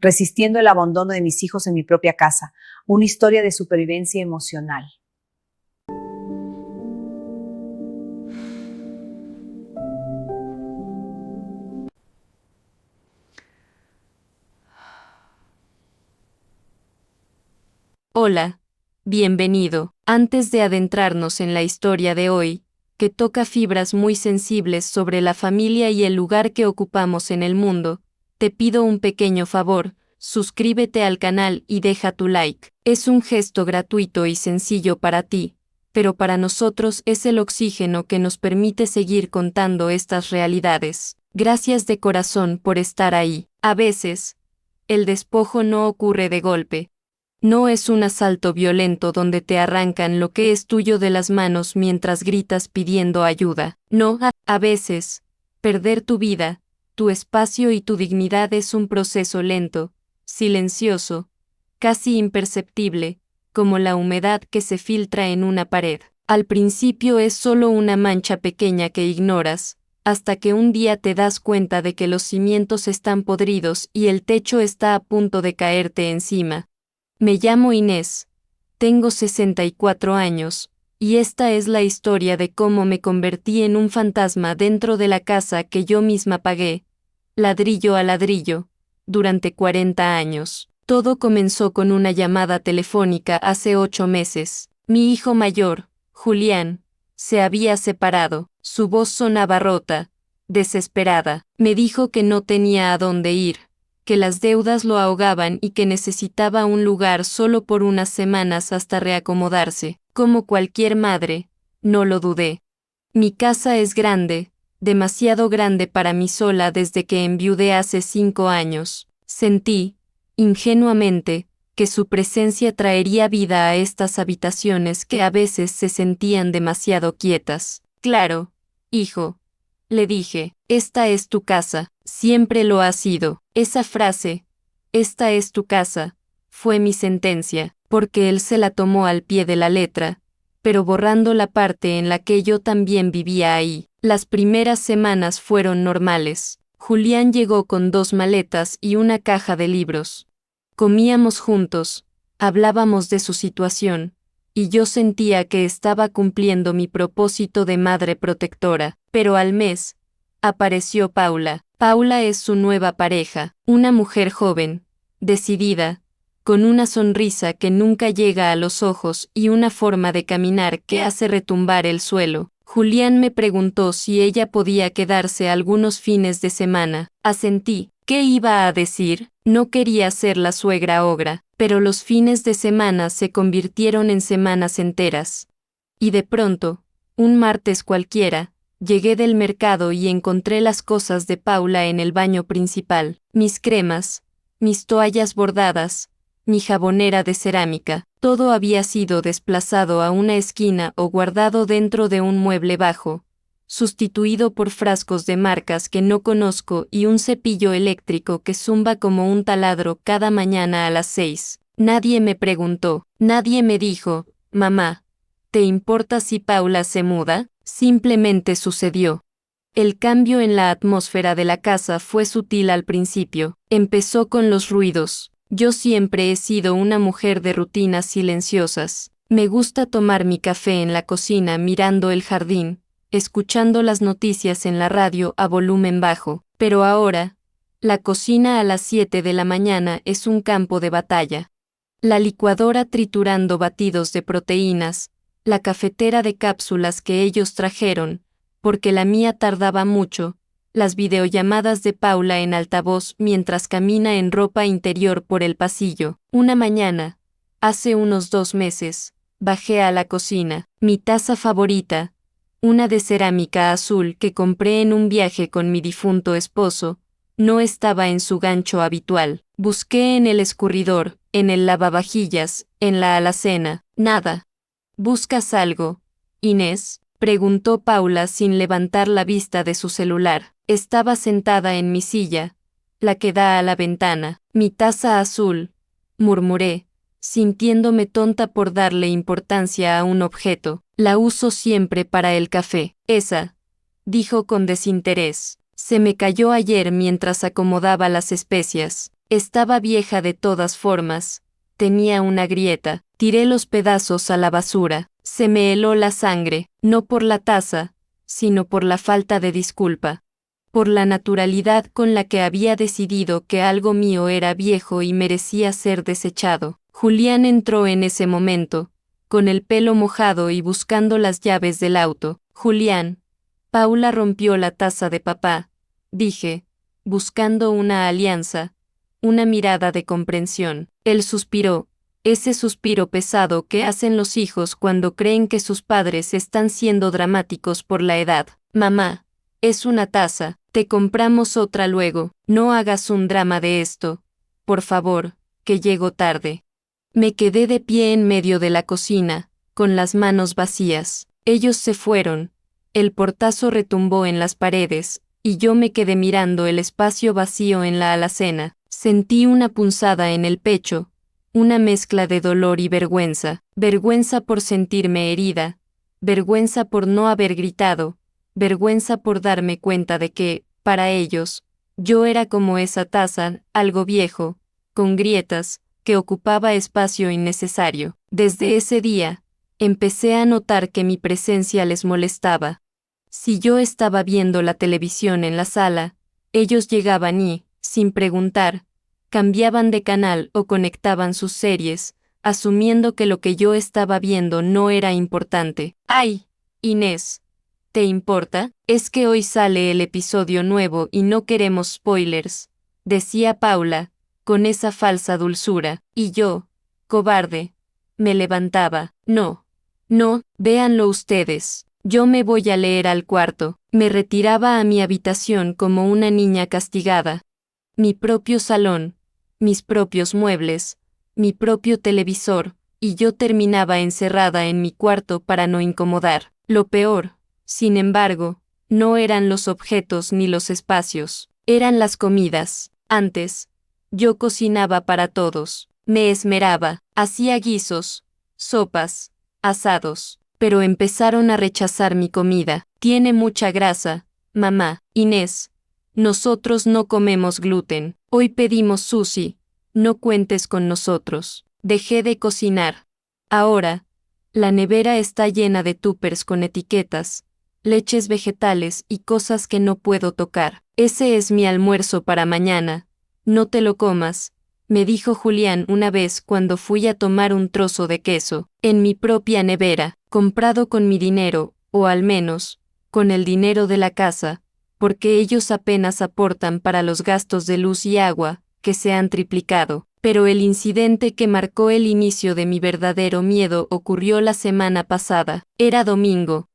resistiendo el abandono de mis hijos en mi propia casa, una historia de supervivencia emocional. Hola, bienvenido. Antes de adentrarnos en la historia de hoy, que toca fibras muy sensibles sobre la familia y el lugar que ocupamos en el mundo, te pido un pequeño favor, suscríbete al canal y deja tu like. Es un gesto gratuito y sencillo para ti, pero para nosotros es el oxígeno que nos permite seguir contando estas realidades. Gracias de corazón por estar ahí. A veces, el despojo no ocurre de golpe. No es un asalto violento donde te arrancan lo que es tuyo de las manos mientras gritas pidiendo ayuda. No, a veces, perder tu vida, tu espacio y tu dignidad es un proceso lento, silencioso, casi imperceptible, como la humedad que se filtra en una pared. Al principio es solo una mancha pequeña que ignoras, hasta que un día te das cuenta de que los cimientos están podridos y el techo está a punto de caerte encima. Me llamo Inés, tengo 64 años, y esta es la historia de cómo me convertí en un fantasma dentro de la casa que yo misma pagué, ladrillo a ladrillo, durante 40 años. Todo comenzó con una llamada telefónica hace 8 meses. Mi hijo mayor, Julián, se había separado. Su voz sonaba rota, desesperada. Me dijo que no tenía a dónde ir, que las deudas lo ahogaban y que necesitaba un lugar solo por unas semanas hasta reacomodarse. Como cualquier madre, no lo dudé. Mi casa es grande, demasiado grande para mí sola desde que enviudé hace 5 años. Sentí, ingenuamente, que su presencia traería vida a estas habitaciones que a veces se sentían demasiado quietas. Claro, hijo, le dije, esta es tu casa, siempre lo ha sido. Esa frase, esta es tu casa, fue mi sentencia, porque él se la tomó al pie de la letra, pero borrando la parte en la que yo también vivía ahí. Las primeras semanas fueron normales. Julián llegó con 2 maletas y una caja de libros. Comíamos juntos, hablábamos de su situación, y yo sentía que estaba cumpliendo mi propósito de madre protectora, pero al mes, apareció Paula. Paula es su nueva pareja, una mujer joven, decidida, con una sonrisa que nunca llega a los ojos y una forma de caminar que hace retumbar el suelo. Julián me preguntó si ella podía quedarse algunos fines de semana. Asentí. ¿Qué iba a decir? No quería ser la suegra ogra, pero los fines de semana se convirtieron en semanas enteras. Y de pronto, un martes cualquiera, llegué del mercado y encontré las cosas de Paula en el baño principal, mis cremas, mis toallas bordadas, mi jabonera de cerámica. Todo había sido desplazado a una esquina o guardado dentro de un mueble bajo, sustituido por frascos de marcas que no conozco y un cepillo eléctrico que zumba como un taladro cada mañana a las 6. Nadie me preguntó, nadie me dijo, mamá, ¿te importa si Paula se muda? Simplemente sucedió. El cambio en la atmósfera de la casa fue sutil al principio. Empezó con los ruidos. Yo siempre he sido una mujer de rutinas silenciosas. Me gusta tomar mi café en la cocina mirando el jardín, escuchando las noticias en la radio a volumen bajo. Pero ahora, la cocina a las 7 de la mañana es un campo de batalla. La licuadora triturando batidos de proteínas, la cafetera de cápsulas que ellos trajeron, porque la mía tardaba mucho, las videollamadas de Paula en altavoz mientras camina en ropa interior por el pasillo. Una mañana, hace unos 2 meses, bajé a la cocina. Mi taza favorita, una de cerámica azul que compré en un viaje con mi difunto esposo, no estaba en su gancho habitual. Busqué en el escurridor, en el lavavajillas, en la alacena, nada. ¿Buscas algo, Inés?, preguntó Paula sin levantar la vista de su celular. Estaba sentada en mi silla, la que da a la ventana. Mi taza azul, murmuré, sintiéndome tonta por darle importancia a un objeto. La uso siempre para el café. Esa, dijo con desinterés. Se me cayó ayer mientras acomodaba las especias. Estaba vieja de todas formas. Tenía una grieta. Tiré los pedazos a la basura. Se me heló la sangre, no por la taza, sino por la falta de disculpa. Por la naturalidad con la que había decidido que algo mío era viejo y merecía ser desechado. Julián entró en ese momento, con el pelo mojado y buscando las llaves del auto. Julián. Paula rompió la taza de papá, dije, buscando una alianza, una mirada de comprensión. Él suspiró, ese suspiro pesado que hacen los hijos cuando creen que sus padres están siendo dramáticos por la edad. Mamá, es una taza, te compramos otra luego, no hagas un drama de esto. Por favor, que llego tarde. Me quedé de pie en medio de la cocina, con las manos vacías. Ellos se fueron. El portazo retumbó en las paredes, y yo me quedé mirando el espacio vacío en la alacena. Sentí una punzada en el pecho, una mezcla de dolor y vergüenza. Vergüenza por sentirme herida, vergüenza por no haber gritado, vergüenza por darme cuenta de que, para ellos, yo era como esa taza, algo viejo, con grietas, que ocupaba espacio innecesario. Desde ese día, empecé a notar que mi presencia les molestaba. Si yo estaba viendo la televisión en la sala, ellos llegaban y, sin preguntar, cambiaban de canal o conectaban sus series, asumiendo que lo que yo estaba viendo no era importante. ¡Ay, Inés! ¿Te importa? Es que hoy sale el episodio nuevo y no queremos spoilers, decía Paula, con esa falsa dulzura, y yo, cobarde, me levantaba. No, véanlo ustedes. Yo me voy a leer al cuarto. Me retiraba a mi habitación como una niña castigada. Mi propio salón, mis propios muebles, mi propio televisor, y yo terminaba encerrada en mi cuarto para no incomodar. Lo peor, sin embargo, no eran los objetos ni los espacios, eran las comidas. Antes, yo cocinaba para todos, me esmeraba, hacía guisos, sopas, asados, pero empezaron a rechazar mi comida. Tiene mucha grasa, mamá. Inés, nosotros no comemos gluten. Hoy pedimos sushi. No cuentes con nosotros. Dejé de cocinar. Ahora, la nevera está llena de tuppers con etiquetas, leches vegetales y cosas que no puedo tocar. Ese es mi almuerzo para mañana. No te lo comas, me dijo Julián una vez cuando fui a tomar un trozo de queso, en mi propia nevera, comprado con mi dinero, o al menos, con el dinero de la casa, porque ellos apenas aportan para los gastos de luz y agua, que se han triplicado. Pero el incidente que marcó el inicio de mi verdadero miedo ocurrió la semana pasada. Era domingo.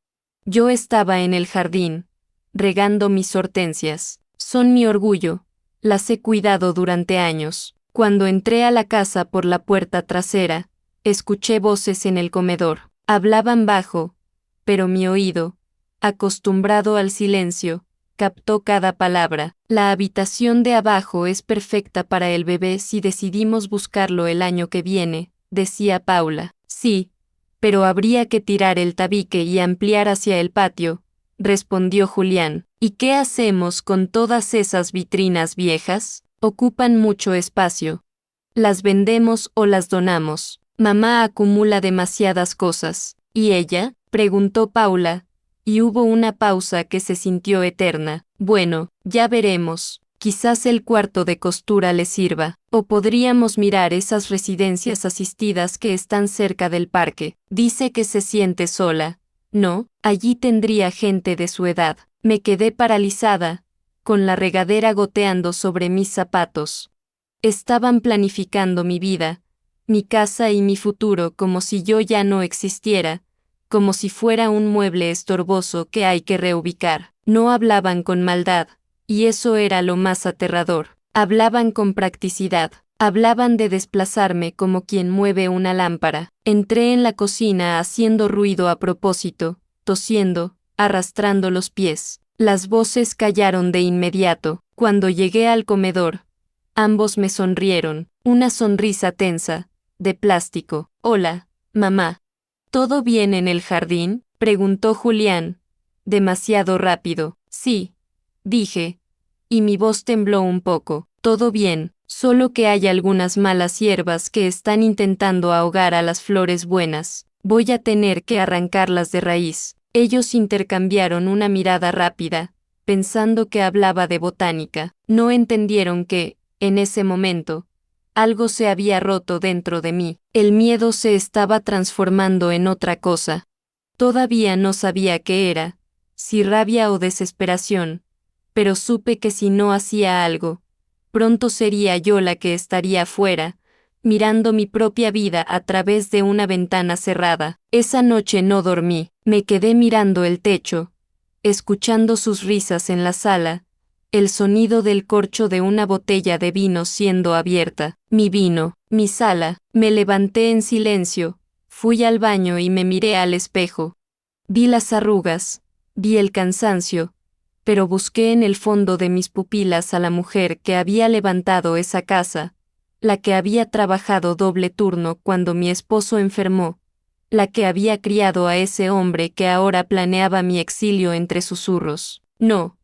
Yo estaba en el jardín, regando mis hortensias. Son mi orgullo. Las he cuidado durante años. Cuando entré a la casa por la puerta trasera, escuché voces en el comedor. Hablaban bajo, pero mi oído, acostumbrado al silencio, captó cada palabra. La habitación de abajo es perfecta para el bebé si decidimos buscarlo el año que viene, decía Paula. Sí, pero habría que tirar el tabique y ampliar hacia el patio, respondió Julián. ¿Y qué hacemos con todas esas vitrinas viejas? Ocupan mucho espacio. Las vendemos o las donamos. Mamá acumula demasiadas cosas. ¿Y ella? Preguntó Paula, y hubo una pausa que se sintió eterna. Bueno, ya veremos. Quizás el cuarto de costura le sirva. O podríamos mirar esas residencias asistidas que están cerca del parque. Dice que se siente sola. No, allí tendría gente de su edad. Me quedé paralizada, con la regadera goteando sobre mis zapatos. Estaban planificando mi vida, mi casa y mi futuro como si yo ya no existiera, como si fuera un mueble estorboso que hay que reubicar. No hablaban con maldad, y eso era lo más aterrador. Hablaban con practicidad. Hablaban de desplazarme como quien mueve una lámpara. Entré en la cocina haciendo ruido a propósito, tosiendo, arrastrando los pies. Las voces callaron de inmediato. Cuando llegué al comedor, ambos me sonrieron, una sonrisa tensa, de plástico. Hola, mamá. ¿Todo bien en el jardín? Preguntó Julián. Demasiado rápido. Sí, dije. Y mi voz tembló un poco. Todo bien. Solo que hay algunas malas hierbas que están intentando ahogar a las flores buenas. Voy a tener que arrancarlas de raíz. Ellos intercambiaron una mirada rápida, pensando que hablaba de botánica. No entendieron que, en ese momento, algo se había roto dentro de mí. El miedo se estaba transformando en otra cosa. Todavía no sabía qué era, si rabia o desesperación, pero supe que si no hacía algo, pronto sería yo la que estaría afuera, mirando mi propia vida a través de una ventana cerrada. Esa noche no dormí, me quedé mirando el techo, escuchando sus risas en la sala, el sonido del corcho de una botella de vino siendo abierta. Mi vino, mi sala. Me levanté en silencio, fui al baño y me miré al espejo. Vi las arrugas, vi el cansancio, pero busqué en el fondo de mis pupilas a la mujer que había levantado esa casa, la que había trabajado doble turno cuando mi esposo enfermó, la que había criado a ese hombre que ahora planeaba mi exilio entre susurros. No,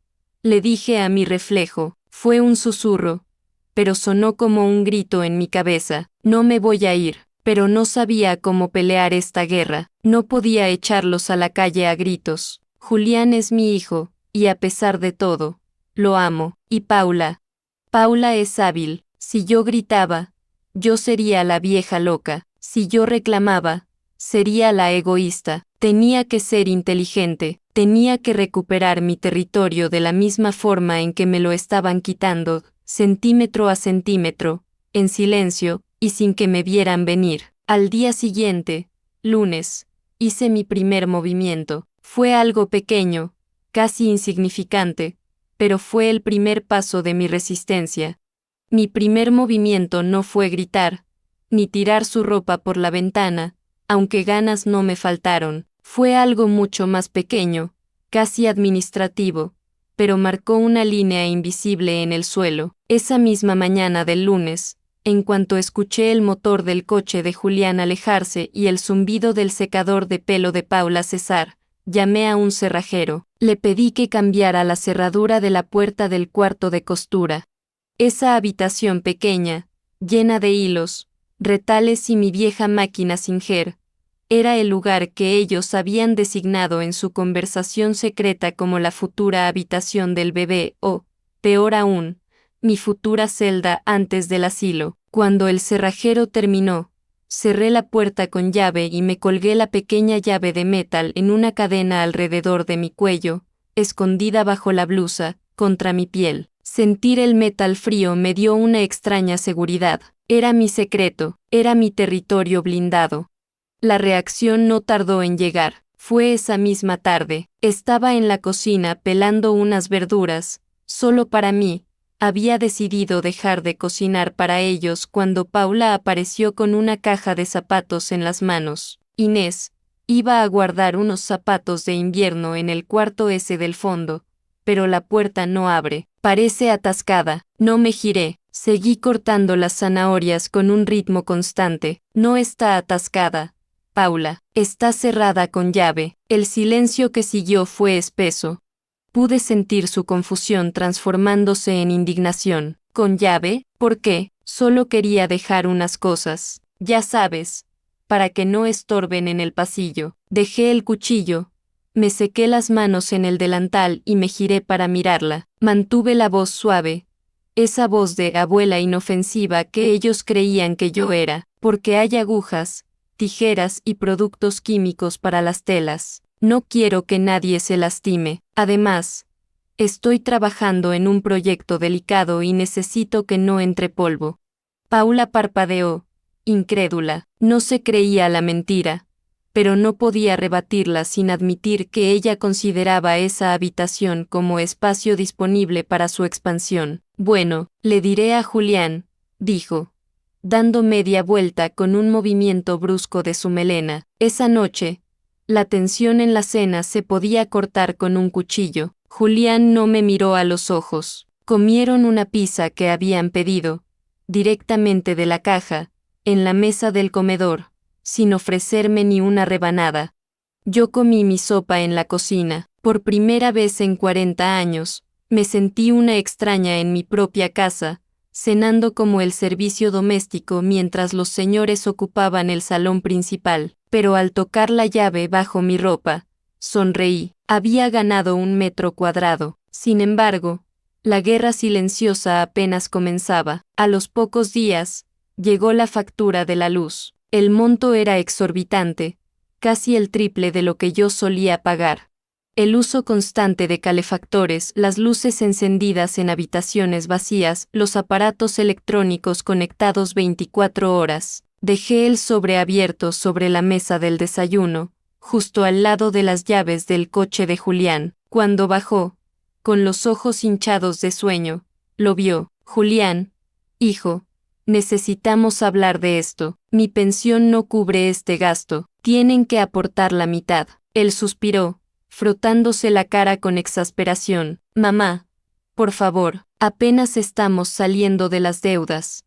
le dije a mi reflejo, fue un susurro, pero sonó como un grito en mi cabeza, no me voy a ir, pero no sabía cómo pelear esta guerra, no podía echarlos a la calle a gritos. Julián es mi hijo, y a pesar de todo, lo amo, y Paula es hábil. Si yo gritaba, yo sería la vieja loca, si yo reclamaba, sería la egoísta. Tenía que ser inteligente, tenía que recuperar mi territorio de la misma forma en que me lo estaban quitando, centímetro a centímetro, en silencio, y sin que me vieran venir. Al día siguiente, lunes, hice mi primer movimiento. Fue algo pequeño, casi insignificante, pero fue el primer paso de mi resistencia. Mi primer movimiento no fue gritar, ni tirar su ropa por la ventana, aunque ganas no me faltaron. Fue algo mucho más pequeño, casi administrativo, pero marcó una línea invisible en el suelo. Esa misma mañana del lunes, en cuanto escuché el motor del coche de Julián alejarse y el zumbido del secador de pelo de Paula cesar, llamé a un cerrajero. Le pedí que cambiara la cerradura de la puerta del cuarto de costura. Esa habitación pequeña, llena de hilos, retales y mi vieja máquina Singer, era el lugar que ellos habían designado en su conversación secreta como la futura habitación del bebé o, peor aún, mi futura celda antes del asilo. Cuando el cerrajero terminó, cerré la puerta con llave y me colgué la pequeña llave de metal en una cadena alrededor de mi cuello, escondida bajo la blusa, contra mi piel. Sentir el metal frío me dio una extraña seguridad. Era mi secreto, era mi territorio blindado. La reacción no tardó en llegar. Fue esa misma tarde. Estaba en la cocina pelando unas verduras, solo para mí. Había decidido dejar de cocinar para ellos cuando Paula apareció con una caja de zapatos en las manos. Inés iba a guardar unos zapatos de invierno en el cuarto ese del fondo, pero la puerta no abre. Parece atascada. No me giré. Seguí cortando las zanahorias con un ritmo constante. No está atascada, Paula. Está cerrada con llave. El silencio que siguió fue espeso. Pude sentir su confusión transformándose en indignación. ¿Con llave? ¿Por qué? Solo quería dejar unas cosas. Ya sabes, para que no estorben en el pasillo. Dejé el cuchillo. Me sequé las manos en el delantal y me giré para mirarla. Mantuve la voz suave. Esa voz de abuela inofensiva que ellos creían que yo era, porque hay agujas, tijeras y productos químicos para las telas. No quiero que nadie se lastime. Además, estoy trabajando en un proyecto delicado y necesito que no entre polvo. Paula parpadeó, incrédula. No se creía la mentira, pero no podía rebatirla sin admitir que ella consideraba esa habitación como espacio disponible para su expansión. Bueno, le diré a Julián, dijo, dando media vuelta con un movimiento brusco de su melena. Esa noche, la tensión en la cena se podía cortar con un cuchillo. Julián no me miró a los ojos. Comieron una pizza que habían pedido, directamente de la caja, en la mesa del comedor, sin ofrecerme ni una rebanada. Yo comí mi sopa en la cocina. Por primera vez en 40 años, me sentí una extraña en mi propia casa, cenando como el servicio doméstico mientras los señores ocupaban el salón principal, pero al tocar la llave bajo mi ropa, sonreí. Había ganado 1 metro cuadrado. Sin embargo, la guerra silenciosa apenas comenzaba. A los pocos días, llegó la factura de la luz. El monto era exorbitante, casi el triple de lo que yo solía pagar. El uso constante de calefactores, las luces encendidas en habitaciones vacías, los aparatos electrónicos conectados 24 horas. Dejé el sobre abierto sobre la mesa del desayuno, justo al lado de las llaves del coche de Julián. Cuando bajó, con los ojos hinchados de sueño, lo vio. Julián, hijo, necesitamos hablar de esto. Mi pensión no cubre este gasto. Tienen que aportar la mitad. Él suspiró, frotándose la cara con exasperación. Mamá, por favor, apenas estamos saliendo de las deudas.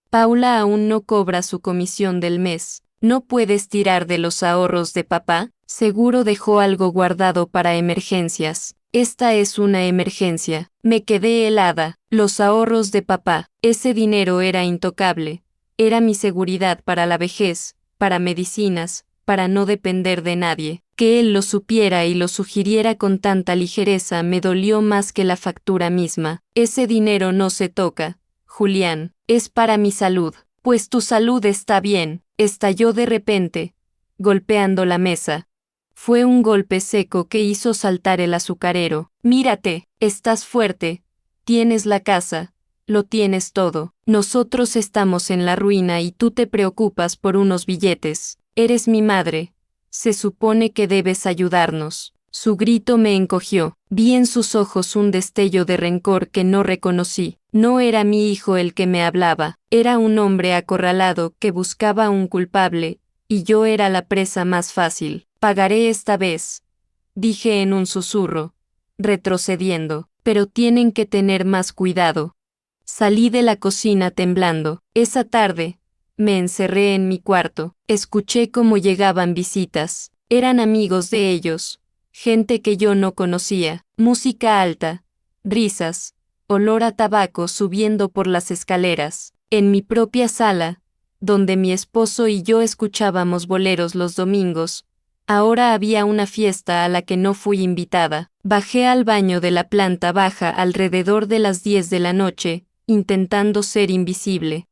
Paula aún no cobra su comisión del mes. ¿No puedes tirar de los ahorros de papá? Seguro dejó algo guardado para emergencias. Esta es una emergencia. Me quedé helada. Los ahorros de papá. Ese dinero era intocable. Era mi seguridad para la vejez, para medicinas, para no depender de nadie. Que él lo supiera y lo sugiriera con tanta ligereza me dolió más que la factura misma. Ese dinero no se toca, Julián. Es para mi salud. Pues tu salud está bien, estalló de repente, golpeando la mesa. Fue un golpe seco que hizo saltar el azucarero. Mírate, estás fuerte, tienes la casa, lo tienes todo. Nosotros estamos en la ruina y tú te preocupas por unos billetes. Eres mi madre. Se supone que debes ayudarnos. Su grito me encogió. Vi en sus ojos un destello de rencor que no reconocí. No era mi hijo el que me hablaba. Era un hombre acorralado que buscaba un culpable, y yo era la presa más fácil. Pagaré esta vez, dije en un susurro, retrocediendo, pero tienen que tener más cuidado. Salí de la cocina temblando. Esa tarde, me encerré en mi cuarto. Escuché cómo llegaban visitas. Eran amigos de ellos, gente que yo no conocía. Música alta, risas, olor a tabaco subiendo por las escaleras. En mi propia sala, donde mi esposo y yo escuchábamos boleros los domingos, ahora había una fiesta a la que no fui invitada. Bajé al baño de la planta baja alrededor de las 10 de la noche, intentando ser invisible.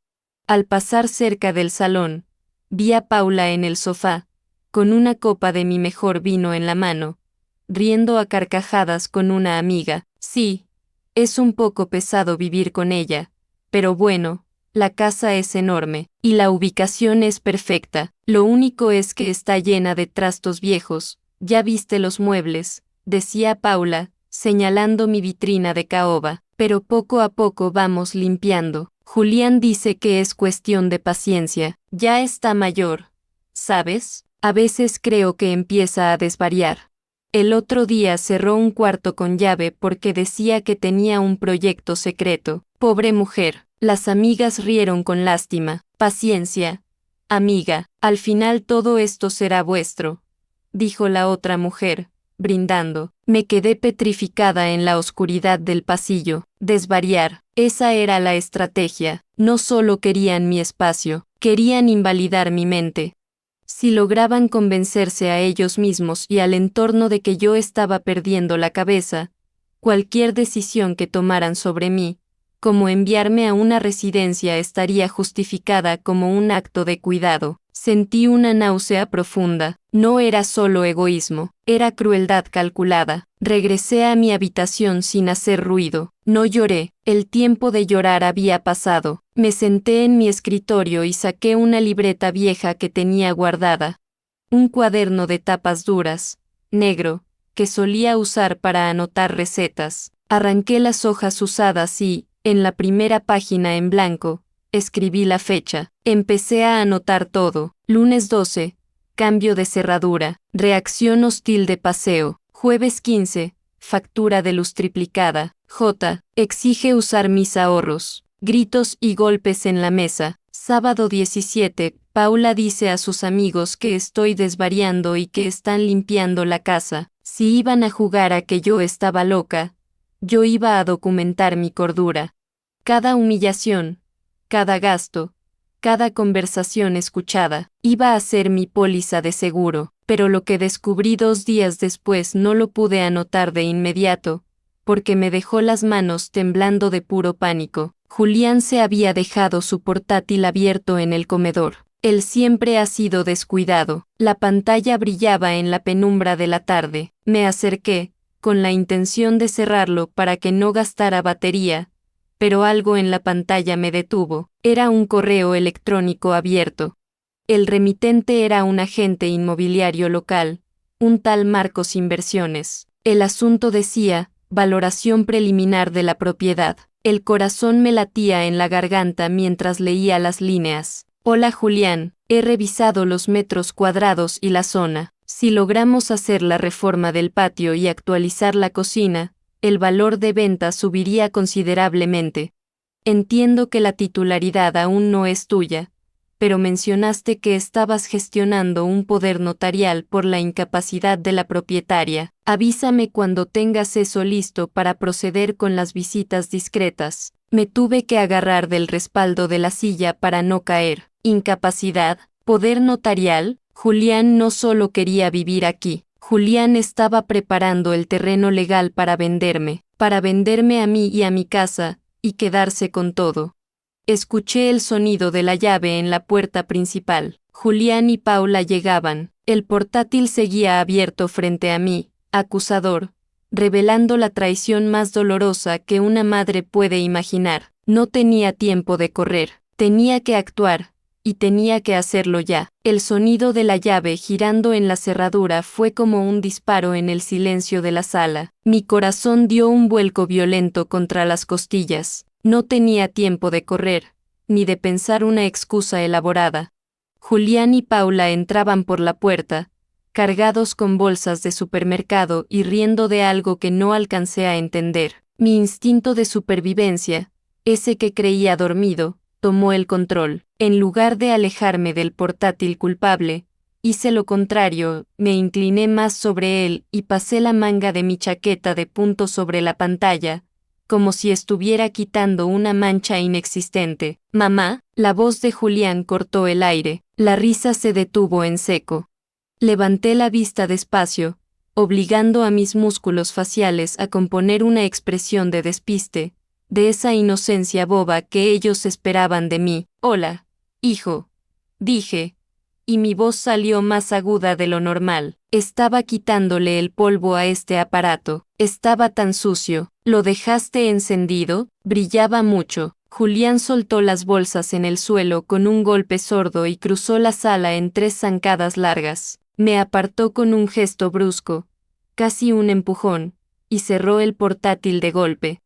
Al pasar cerca del salón, vi a Paula en el sofá, con una copa de mi mejor vino en la mano, riendo a carcajadas con una amiga. Sí, es un poco pesado vivir con ella, pero bueno, la casa es enorme, y la ubicación es perfecta. Lo único es que está llena de trastos viejos. Ya viste los muebles, decía Paula, señalando mi vitrina de caoba, pero poco a poco vamos limpiando. Julián dice que es cuestión de paciencia. Ya está mayor, ¿sabes? A veces creo que empieza a desvariar. El otro día cerró un cuarto con llave porque decía que tenía un proyecto secreto. Pobre mujer. Las amigas rieron con lástima. Paciencia, amiga, al final todo esto será vuestro, dijo la otra mujer, brindando. Me quedé petrificada en la oscuridad del pasillo. Desvariar, esa era la estrategia. No solo querían mi espacio, querían invalidar mi mente. Si lograban convencerse a ellos mismos y al entorno de que yo estaba perdiendo la cabeza, cualquier decisión que tomaran sobre mí, como enviarme a una residencia, estaría justificada como un acto de cuidado. Sentí una náusea profunda. No era solo egoísmo, era crueldad calculada. Regresé a mi habitación sin hacer ruido. No lloré, el tiempo de llorar había pasado. Me senté en mi escritorio y saqué una libreta vieja que tenía guardada. Un cuaderno de tapas duras, negro, que solía usar para anotar recetas. Arranqué las hojas usadas y, en la primera página en blanco, escribí la fecha. Empecé a anotar todo. Lunes 12, cambio de cerradura. Reacción hostil de paseo. Jueves 15, factura de luz triplicada. J, exige usar mis ahorros. Gritos y golpes en la mesa. Sábado 17, Paula dice a sus amigos que estoy desvariando y que están limpiando la casa. Si iban a jugar a que yo estaba loca, yo iba a documentar mi cordura. Cada humillación, cada gasto, cada conversación escuchada, iba a ser mi póliza de seguro, pero lo que descubrí 2 días después no lo pude anotar de inmediato, porque me dejó las manos temblando de puro pánico. Julián se había dejado su portátil abierto en el comedor. Él siempre ha sido descuidado. La pantalla brillaba en la penumbra de la tarde. Me acerqué, con la intención de cerrarlo para que no gastara batería, pero algo en la pantalla me detuvo. Era un correo electrónico abierto. El remitente era un agente inmobiliario local, un tal Marcos Inversiones. El asunto decía, valoración preliminar de la propiedad. El corazón me latía en la garganta mientras leía las líneas. Hola Julián, he revisado los metros cuadrados y la zona. Si logramos hacer la reforma del patio y actualizar la cocina, el valor de venta subiría considerablemente. Entiendo que la titularidad aún no es tuya, pero mencionaste que estabas gestionando un poder notarial por la incapacidad de la propietaria. Avísame cuando tengas eso listo para proceder con las visitas discretas. Me tuve que agarrar del respaldo de la silla para no caer. Incapacidad, poder notarial. Julián no solo quería vivir aquí. Julián estaba preparando el terreno legal para venderme a mí y a mi casa, y quedarse con todo. Escuché el sonido de la llave en la puerta principal. Julián y Paula llegaban. El portátil seguía abierto frente a mí, acusador, revelando la traición más dolorosa que una madre puede imaginar. No tenía tiempo de correr, tenía que actuar, y tenía que hacerlo ya. El sonido de la llave girando en la cerradura fue como un disparo en el silencio de la sala. Mi corazón dio un vuelco violento contra las costillas. No tenía tiempo de correr, ni de pensar una excusa elaborada. Julián y Paula entraban por la puerta, cargados con bolsas de supermercado y riendo de algo que no alcancé a entender. Mi instinto de supervivencia, ese que creía dormido, tomó el control. En lugar de alejarme del portátil culpable, hice lo contrario, me incliné más sobre él y pasé la manga de mi chaqueta de punto sobre la pantalla, como si estuviera quitando una mancha inexistente. Mamá, la voz de Julián cortó el aire, la risa se detuvo en seco. Levanté la vista despacio, obligando a mis músculos faciales a componer una expresión de despiste, de esa inocencia boba que ellos esperaban de mí. Hola, hijo, dije, y mi voz salió más aguda de lo normal. Estaba quitándole el polvo a este aparato. Estaba tan sucio. ¿Lo dejaste encendido? Brillaba mucho. Julián soltó las bolsas en el suelo con un golpe sordo y cruzó la sala en 3 zancadas largas. Me apartó con un gesto brusco, casi un empujón, y cerró el portátil de golpe.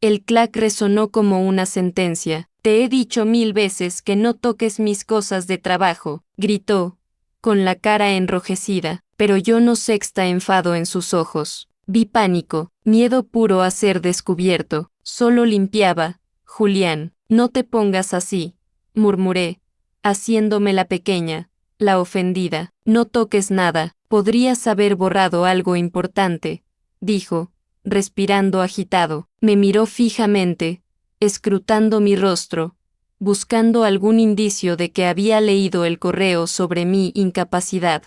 El clac resonó como una sentencia. Te he dicho 1000 veces que no toques mis cosas de trabajo, gritó, con la cara enrojecida, pero yo no sexta enfado en sus ojos. Vi pánico, miedo puro a ser descubierto. Solo limpiaba. Julián, no te pongas así, murmuré, haciéndome la pequeña, la ofendida. No toques nada, podrías haber borrado algo importante, dijo, respirando agitado. Me miró fijamente, escrutando mi rostro, buscando algún indicio de que había leído el correo sobre mi incapacidad.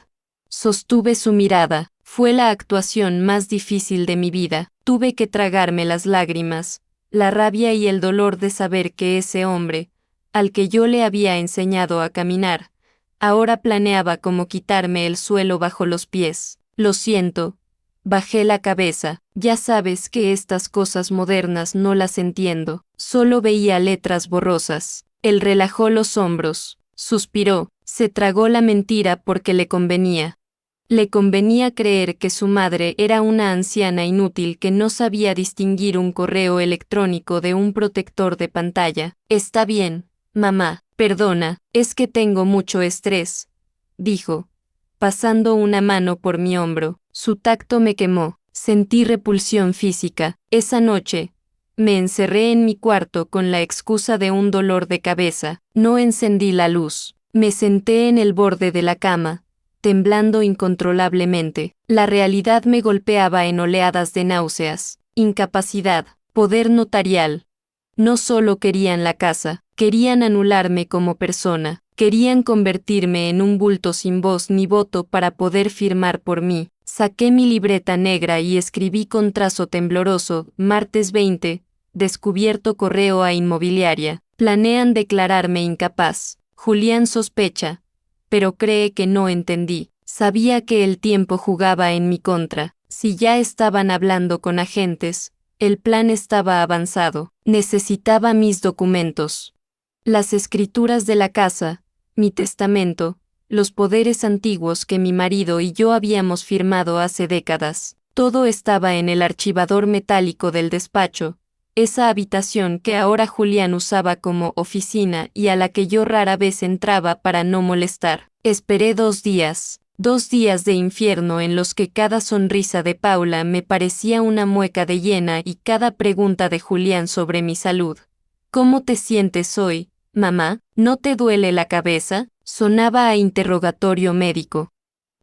Sostuve su mirada. Fue la actuación más difícil de mi vida. Tuve que tragarme las lágrimas, la rabia y el dolor de saber que ese hombre, al que yo le había enseñado a caminar, ahora planeaba cómo quitarme el suelo bajo los pies. Lo siento. Bajé la cabeza. Ya sabes que estas cosas modernas no las entiendo. Solo veía letras borrosas. Él relajó los hombros, suspiró, se tragó la mentira porque le convenía. Le convenía creer que su madre era una anciana inútil que no sabía distinguir un correo electrónico de un protector de pantalla. Está bien, mamá, perdona, es que tengo mucho estrés, dijo, pasando una mano por mi hombro. Su tacto me quemó. Sentí repulsión física. Esa noche, me encerré en mi cuarto con la excusa de un dolor de cabeza. No encendí la luz. Me senté en el borde de la cama, temblando incontrolablemente. La realidad me golpeaba en oleadas de náuseas. Incapacidad, poder notarial. No solo querían la casa, querían anularme como persona, querían convertirme en un bulto sin voz ni voto para poder firmar por mí. Saqué mi libreta negra y escribí con trazo tembloroso, martes 20, descubierto correo a inmobiliaria. Planean declararme incapaz. Julián sospecha, pero cree que no entendí. Sabía que el tiempo jugaba en mi contra. Si ya estaban hablando con agentes, el plan estaba avanzado. Necesitaba mis documentos. Las escrituras de la casa, mi testamento, los poderes antiguos que mi marido y yo habíamos firmado hace décadas. Todo estaba en el archivador metálico del despacho, esa habitación que ahora Julián usaba como oficina y a la que yo rara vez entraba para no molestar. Esperé 2 días. 2 días de infierno en los que cada sonrisa de Paula me parecía una mueca de hiena y cada pregunta de Julián sobre mi salud. ¿Cómo te sientes hoy, mamá? ¿No te duele la cabeza? Sonaba a interrogatorio médico.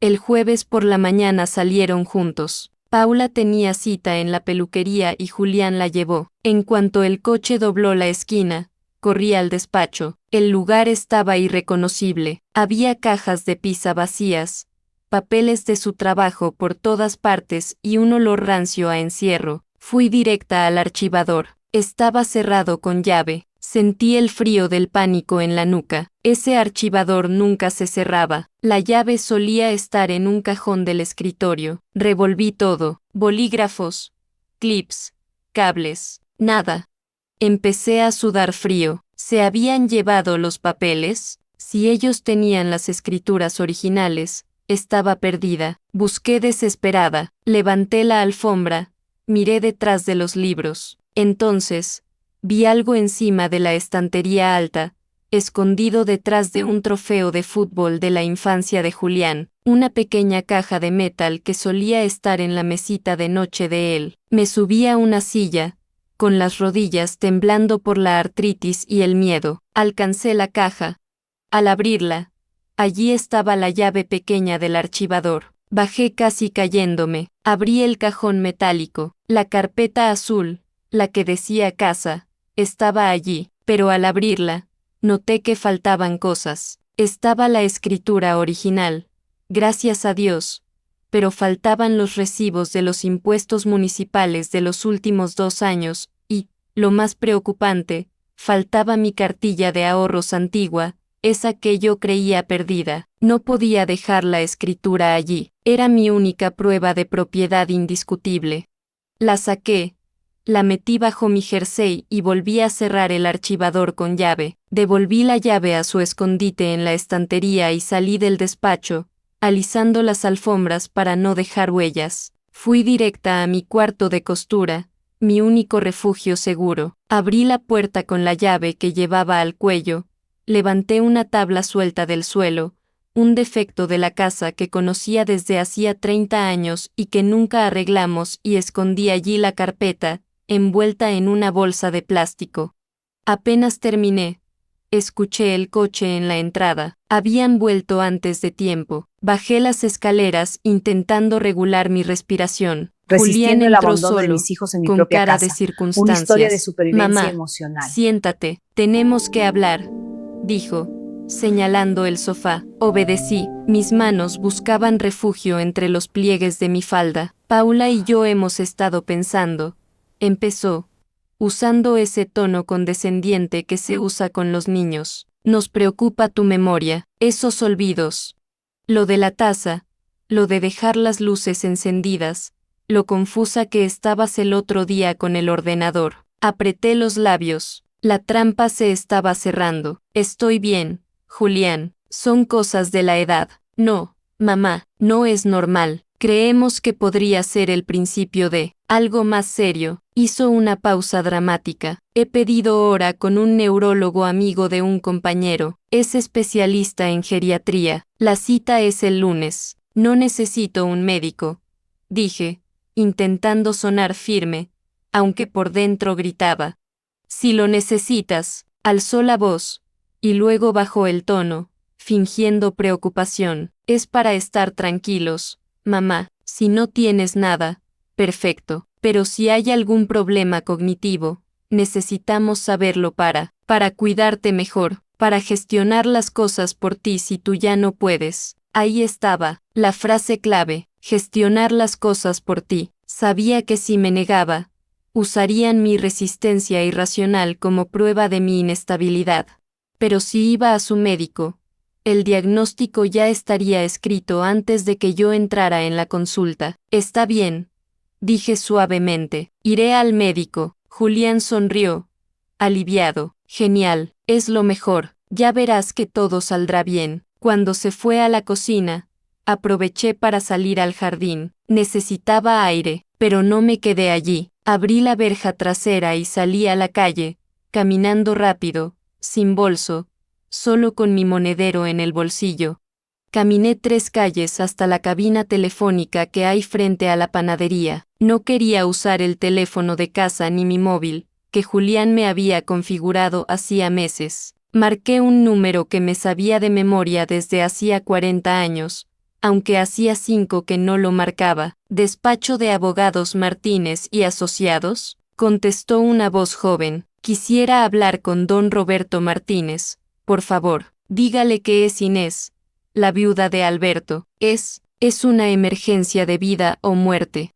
El jueves por la mañana salieron juntos. Paula tenía cita en la peluquería y Julián la llevó. En cuanto el coche dobló la esquina, corrí al despacho. El lugar estaba irreconocible. Había cajas de pizza vacías, papeles de su trabajo por todas partes y un olor rancio a encierro. Fui directa al archivador. Estaba cerrado con llave. Sentí el frío del pánico en la nuca. Ese archivador nunca se cerraba. La llave solía estar en un cajón del escritorio. Revolví todo. Bolígrafos, clips, cables, nada. Empecé a sudar frío. ¿Se habían llevado los papeles? Si ellos tenían las escrituras originales, estaba perdida. Busqué desesperada. Levanté la alfombra. Miré detrás de los libros. Entonces, vi algo encima de la estantería alta, escondido detrás de un trofeo de fútbol de la infancia de Julián, una pequeña caja de metal que solía estar en la mesita de noche de él. Me subí a una silla, con las rodillas temblando por la artritis y el miedo. Alcancé la caja. Al abrirla, allí estaba la llave pequeña del archivador. Bajé casi cayéndome. Abrí el cajón metálico. La carpeta azul, la que decía casa, estaba allí, pero al abrirla, noté que faltaban cosas. Estaba la escritura original, gracias a Dios, pero faltaban los recibos de los impuestos municipales de los últimos 2 años y, lo más preocupante, faltaba mi cartilla de ahorros antigua, esa que yo creía perdida. No podía dejar la escritura allí, era mi única prueba de propiedad indiscutible. La saqué, la metí bajo mi jersey y volví a cerrar el archivador con llave. Devolví la llave a su escondite en la estantería y salí del despacho, alisando las alfombras para no dejar huellas. Fui directa a mi cuarto de costura, mi único refugio seguro. Abrí la puerta con la llave que llevaba al cuello, levanté una tabla suelta del suelo, un defecto de la casa que conocía desde hacía 30 años y que nunca arreglamos, y escondí allí la carpeta, envuelta en una bolsa de plástico. Apenas terminé, escuché el coche en la entrada. Habían vuelto antes de tiempo. Bajé las escaleras intentando regular mi respiración. Resistiendo Julián el entró abandono de solo, mis hijos en mi con propia cara casa. de Una circunstancias. historia de supervivencia Mamá, emocional. siéntate, tenemos que hablar, dijo, señalando el sofá. Obedecí. Mis manos buscaban refugio entre los pliegues de mi falda. Paula y yo hemos estado pensando, empezó, usando ese tono condescendiente que se usa con los niños. Nos preocupa tu memoria, esos olvidos. Lo de la taza, lo de dejar las luces encendidas, lo confusa que estabas el otro día con el ordenador. Apreté los labios. La trampa se estaba cerrando. Estoy bien, Julián. Son cosas de la edad. No, mamá, no es normal. Creemos que podría ser el principio de algo más serio. Hizo una pausa dramática. He pedido hora con un neurólogo amigo de un compañero. Es especialista en geriatría. La cita es el lunes. No necesito un médico, dije, intentando sonar firme, aunque por dentro gritaba. Si lo necesitas, alzó la voz, y luego bajó el tono, fingiendo preocupación. Es para estar tranquilos, mamá. Si no tienes nada, perfecto. Pero si hay algún problema cognitivo, necesitamos saberlo para cuidarte mejor, para gestionar las cosas por ti si tú ya no puedes. Ahí estaba, la frase clave, gestionar las cosas por ti. Sabía que si me negaba, usarían mi resistencia irracional como prueba de mi inestabilidad. Pero si iba a su médico, el diagnóstico ya estaría escrito antes de que yo entrara en la consulta. Está bien, dije suavemente. Iré al médico. Julián sonrió, aliviado. Genial, es lo mejor. Ya verás que todo saldrá bien. Cuando se fue a la cocina, aproveché para salir al jardín. Necesitaba aire, pero no me quedé allí. Abrí la verja trasera y salí a la calle, caminando rápido, sin bolso, solo con mi monedero en el bolsillo. Caminé 3 calles hasta la cabina telefónica que hay frente a la panadería. No quería usar el teléfono de casa ni mi móvil, que Julián me había configurado hacía meses. Marqué un número que me sabía de memoria desde hacía 40 años, aunque hacía 5 que no lo marcaba. «Despacho de abogados Martínez y Asociados», contestó una voz joven. «Quisiera hablar con don Roberto Martínez, por favor. Dígale que es Inés, la viuda de Alberto. Es una emergencia de vida o muerte».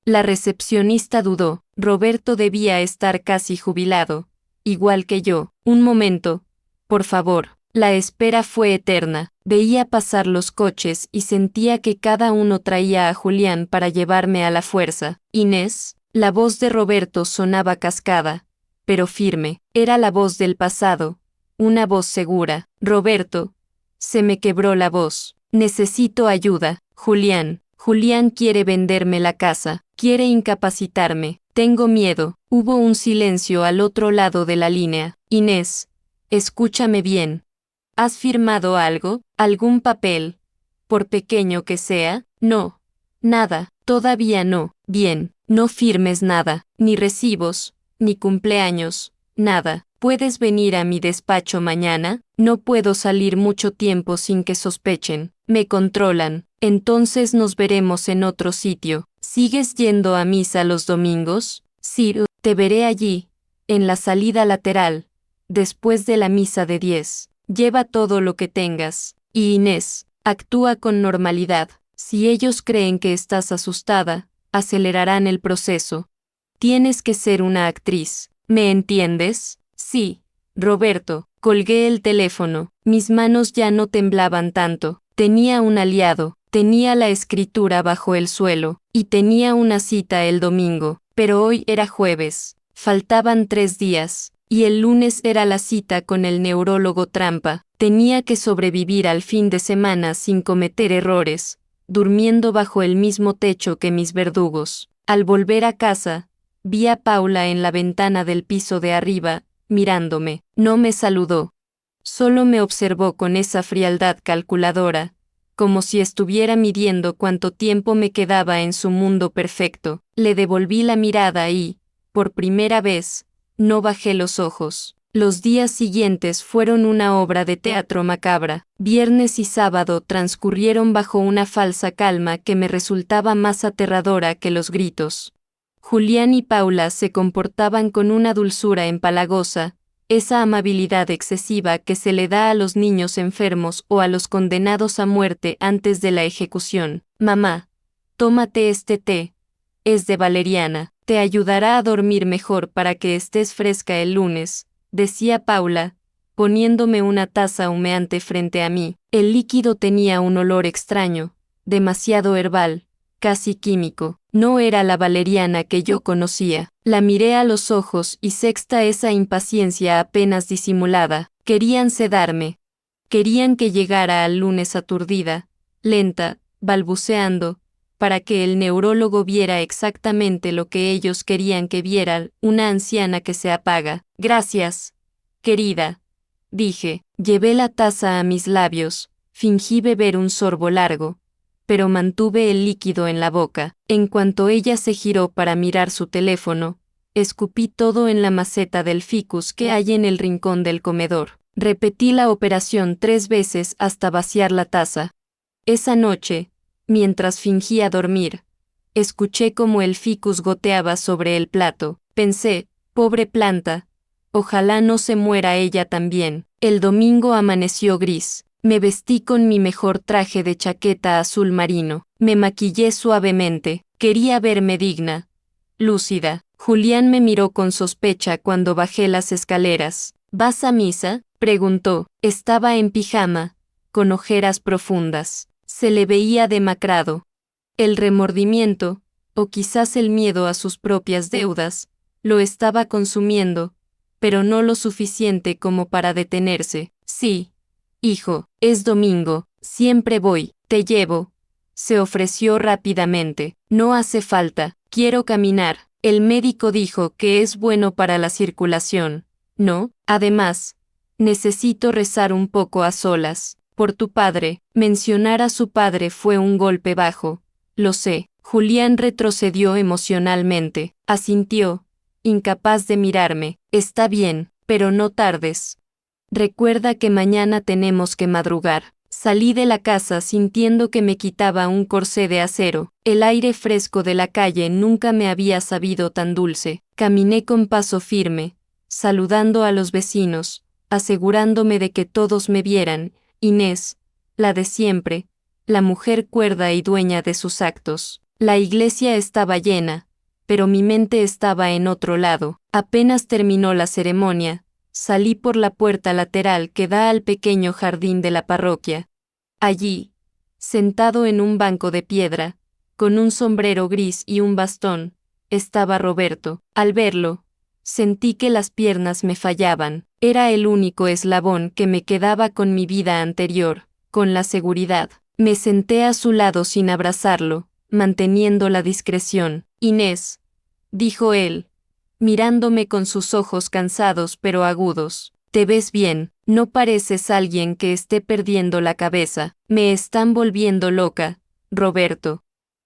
La recepcionista dudó. Roberto debía estar casi jubilado, igual que yo. «Un momento, por favor». La espera fue eterna. Veía pasar los coches y sentía que cada uno traía a Julián para llevarme a la fuerza. «Inés», la voz de Roberto sonaba cascada, pero firme. Era la voz del pasado, una voz segura. «Roberto», se me quebró la voz. «Necesito ayuda. Julián quiere venderme la casa, quiere incapacitarme. Tengo miedo». Hubo un silencio al otro lado de la línea. «Inés, escúchame bien. ¿Has firmado algo? ¿Algún papel? Por pequeño que sea?» «No. Nada. Todavía no». «Bien, no firmes nada, ni recibos, ni cumpleaños, nada. ¿Puedes venir a mi despacho mañana?» «No puedo salir mucho tiempo sin que sospechen. Me controlan». «Entonces nos veremos en otro sitio». «¿Sigues yendo a misa los domingos?» «Sí, te veré allí, en la salida lateral, después de la misa de 10. Lleva todo lo que tengas. Y Inés, actúa con normalidad. Si ellos creen que estás asustada, acelerarán el proceso. Tienes que ser una actriz. ¿Me entiendes?» «Sí, Roberto». Colgué el teléfono. Mis manos ya no temblaban tanto. Tenía un aliado, tenía la escritura bajo el suelo, y tenía una cita el domingo, pero hoy era jueves. Faltaban 3 días. Y el lunes era la cita con el neurólogo trampa. Tenía que sobrevivir al fin de semana sin cometer errores, durmiendo bajo el mismo techo que mis verdugos. Al volver a casa, vi a Paula en la ventana del piso de arriba, mirándome. No me saludó. Solo me observó con esa frialdad calculadora, como si estuviera midiendo cuánto tiempo me quedaba en su mundo perfecto. Le devolví la mirada y, por primera vez, no bajé los ojos. Los días siguientes fueron una obra de teatro macabra. Viernes y sábado transcurrieron bajo una falsa calma que me resultaba más aterradora que los gritos. Julián y Paula se comportaban con una dulzura empalagosa, esa amabilidad excesiva que se le da a los niños enfermos o a los condenados a muerte antes de la ejecución. «Mamá, tómate este té. Es de valeriana. Te ayudará a dormir mejor para que estés fresca el lunes», decía Paula, poniéndome una taza humeante frente a mí. El líquido tenía un olor extraño, demasiado herbal, casi químico. No era la valeriana que yo conocía. La miré a los ojos y sexta esa impaciencia apenas disimulada. Querían sedarme. Querían que llegara al lunes aturdida, lenta, balbuceando, para que el neurólogo viera exactamente lo que ellos querían que viera, una anciana que se apaga. «Gracias, querida», dije. Llevé la taza a mis labios, fingí beber un sorbo largo, pero mantuve el líquido en la boca. En cuanto ella se giró para mirar su teléfono, escupí todo en la maceta del ficus que hay en el rincón del comedor. Repetí la operación 3 veces hasta vaciar la taza. Esa noche, mientras fingía dormir, escuché cómo el ficus goteaba sobre el plato. Pensé, Pobre planta. Ojalá no se muera ella también. El domingo amaneció gris. Me vestí con mi mejor traje de chaqueta azul marino. Me maquillé suavemente. Quería verme digna. Lúcida. Julián me miró con sospecha cuando bajé las escaleras. ¿Vas a misa?, preguntó. Estaba en pijama, con ojeras profundas. Se le veía demacrado. El remordimiento, o quizás el miedo a sus propias deudas, lo estaba consumiendo, pero no lo suficiente como para detenerse. Sí, hijo, es domingo, siempre voy, te llevo. Se ofreció rápidamente. No hace falta, quiero caminar. El médico dijo que es bueno para la circulación. No, además, necesito rezar un poco a solas. Por tu padre. Mencionar a su padre fue un golpe bajo. Lo sé. Julián retrocedió emocionalmente. Asintió, incapaz de mirarme. Está bien, pero no tardes. Recuerda que mañana tenemos que madrugar. Salí de la casa sintiendo que me quitaba un corsé de acero. El aire fresco de la calle nunca me había sabido tan dulce. Caminé con paso firme, saludando a los vecinos, asegurándome de que todos me vieran. Inés, la de siempre, la mujer cuerda y dueña de sus actos. La iglesia estaba llena, pero mi mente estaba en otro lado. Apenas terminó la ceremonia, salí por la puerta lateral que da al pequeño jardín de la parroquia. Allí, sentado en un banco de piedra, con un sombrero gris y un bastón, estaba Roberto. Al verlo, sentí que las piernas me fallaban. Era el único eslabón que me quedaba con mi vida anterior, con la seguridad. Me senté a su lado sin abrazarlo, manteniendo la discreción. Inés, dijo él, mirándome con sus ojos cansados pero agudos. Te ves bien, no pareces alguien que esté perdiendo la cabeza. Me están volviendo loca, Roberto.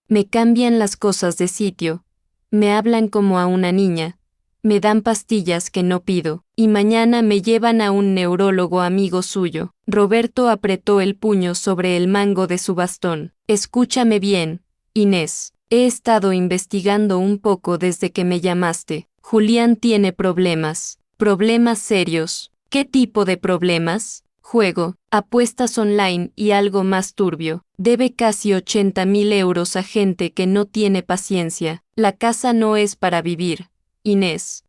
Me cambian las cosas de sitio. Me hablan como a una niña. Me dan pastillas que no pido, y mañana me llevan a un neurólogo amigo suyo. Roberto apretó el puño sobre el mango de su bastón. Escúchame bien, Inés. He estado investigando un poco desde que me llamaste. Julián tiene problemas. Problemas serios. ¿Qué tipo de problemas? Juego, apuestas online y algo más turbio. Debe casi 80.000 euros a gente que no tiene paciencia. La casa no es para vivir, Inés.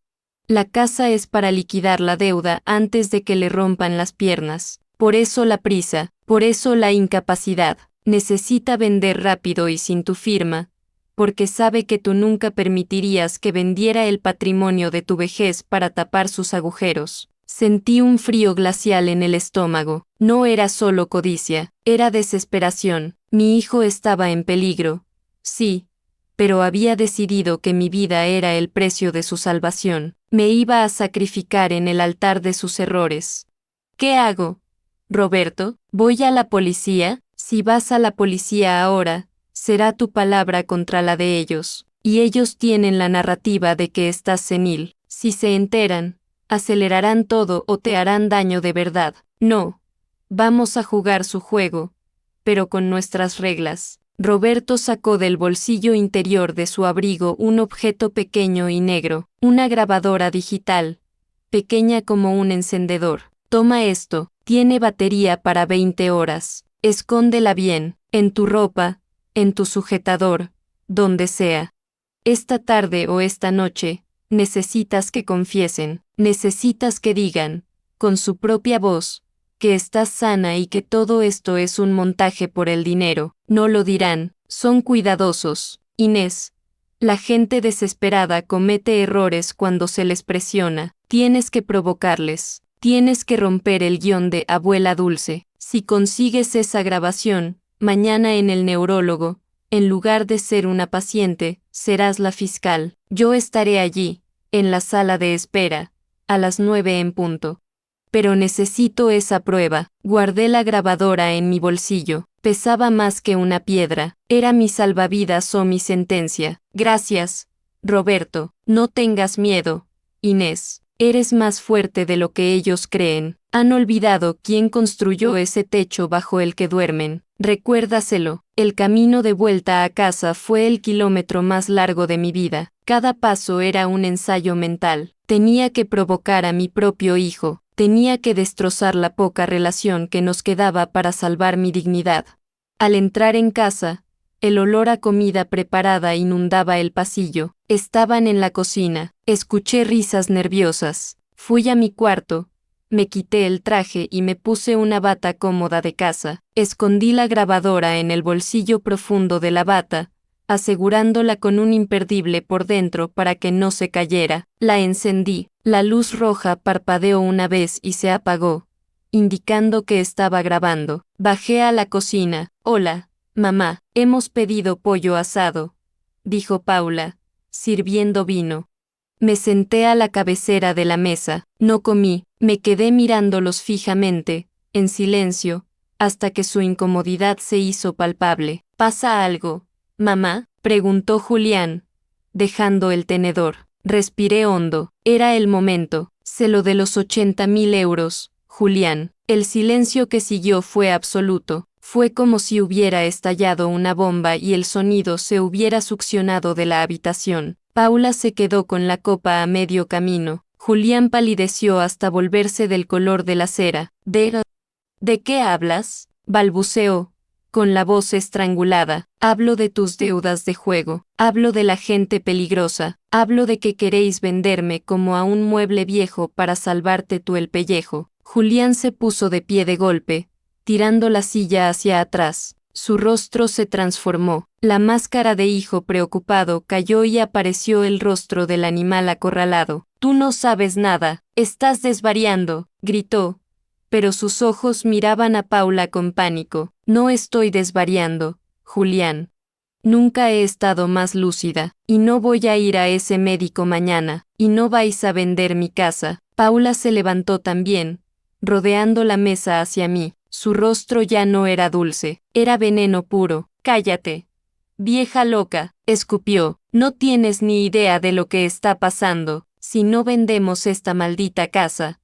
La casa es para liquidar la deuda antes de que le rompan las piernas. Por eso la prisa, por eso la incapacidad. Necesita vender rápido y sin tu firma, porque sabe que tú nunca permitirías que vendiera el patrimonio de tu vejez para tapar sus agujeros. Sentí un frío glacial en el estómago. No era solo codicia, era desesperación. Mi hijo estaba en peligro. Sí, pero había decidido que mi vida era el precio de su salvación. Me iba a sacrificar en el altar de sus errores. ¿Qué hago, Roberto? ¿Voy a la policía? Si vas a la policía ahora, será tu palabra contra la de ellos. Y ellos tienen la narrativa de que estás senil. Si se enteran, acelerarán todo o te harán daño de verdad. No. Vamos a jugar su juego, pero con nuestras reglas. Roberto sacó del bolsillo interior de su abrigo un objeto pequeño y negro, una grabadora digital, pequeña como un encendedor. Toma esto, tiene batería para 20 horas. Escóndela bien, en tu ropa, en tu sujetador, donde sea. Esta tarde o esta noche, necesitas que confiesen, necesitas que digan, con su propia voz, que estás sana y que todo esto es un montaje por el dinero. No lo dirán, son cuidadosos. Inés, la gente desesperada comete errores cuando se les presiona. Tienes que provocarles, tienes que romper el guión de Abuela Dulce. Si consigues esa grabación, mañana en el neurólogo, en lugar de ser una paciente, serás la fiscal. Yo estaré allí, en la sala de espera, a las 9 en punto. Pero necesito esa prueba. Guardé la grabadora en mi bolsillo. Pesaba más que una piedra. Era mi salvavidas o mi sentencia. Gracias, Roberto. No tengas miedo, Inés. Eres más fuerte de lo que ellos creen. Han olvidado quién construyó ese techo bajo el que duermen. Recuérdaselo. El camino de vuelta a casa fue el kilómetro más largo de mi vida. Cada paso era un ensayo mental. Tenía que provocar a mi propio hijo, tenía que destrozar la poca relación que nos quedaba para salvar mi dignidad. Al entrar en casa, el olor a comida preparada inundaba el pasillo. Estaban en la cocina. Escuché risas nerviosas. Fui a mi cuarto. Me quité el traje y me puse una bata cómoda de casa. Escondí la grabadora en el bolsillo profundo de la bata, asegurándola con un imperdible por dentro para que no se cayera. La encendí. La luz roja parpadeó una vez y se apagó, indicando que estaba grabando. Bajé a la cocina. Hola, mamá, hemos pedido pollo asado, dijo Paula, sirviendo vino. Me senté a la cabecera de la mesa. No comí, me quedé mirándolos fijamente, en silencio, hasta que su incomodidad se hizo palpable. ¿Pasa algo, mamá?, preguntó Julián, dejando el tenedor. Respiré hondo. Era el momento. Sé lo de los 80.000 euros, Julián. El silencio que siguió fue absoluto. Fue como si hubiera estallado una bomba y el sonido se hubiera succionado de la habitación. Paula se quedó con la copa a medio camino. Julián palideció hasta volverse del color de la cera. ¿De qué hablas?, balbuceó, con la voz estrangulada. Hablo de tus deudas de juego, hablo de la gente peligrosa, hablo de que queréis venderme como a un mueble viejo para salvarte tú el pellejo. Julián se puso de pie de golpe, tirando la silla hacia atrás. Su rostro se transformó. La máscara de hijo preocupado cayó y apareció el rostro del animal acorralado. Tú no sabes nada, estás desvariando, gritó. Pero sus ojos miraban a Paula con pánico. No estoy desvariando, Julián. Nunca he estado más lúcida, y no voy a ir a ese médico mañana, y no vais a vender mi casa. Paula se levantó también, rodeando la mesa hacia mí. Su rostro ya no era dulce, era veneno puro. Cállate, vieja loca, escupió. No tienes ni idea de lo que está pasando. Si no vendemos esta maldita casa,